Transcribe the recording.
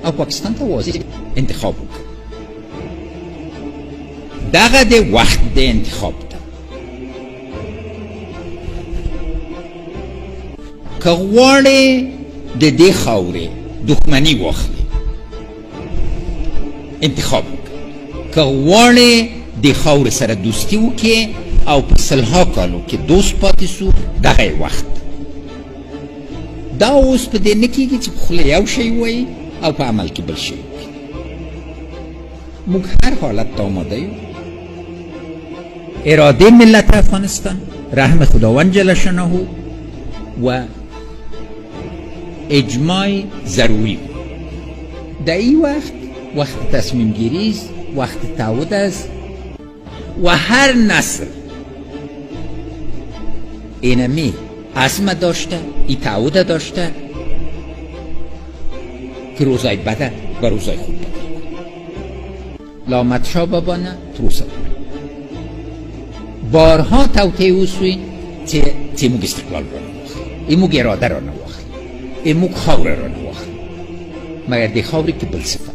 او پاکستان ته واضح انتخاب وکړ. دغه د وخت د انتخاب ته که غواړې د دې خاورې دښمني واخلې انتخاب وکړه، که غواړې د خاورې سره دوستي وکړې او په سلها کالو کې دوست پاتې سو دغه وخت. دا اوس په دې نه کېږي چې په خوله یو شی وایي او په عمل کې بل شی وکړي. موږ هر حالت ته آماده یو. اراده ملت افغانستان، رحم خداوند جل شانه و اجماع ضروری در این وقت تصمیم گیری است، وقت تعهد است و هر نسل اینمی عزم داشته، این تعهد داشته که روزای بده و روزای خوب بده. لامت شاه بابا نه تروسا بارها توطئه اوسوی چې موږ استقلال را نواخلیم، موږ اراده را نواخلیم، موږ خاوره را نواخلیم، مگر د خاورې کې بل صفت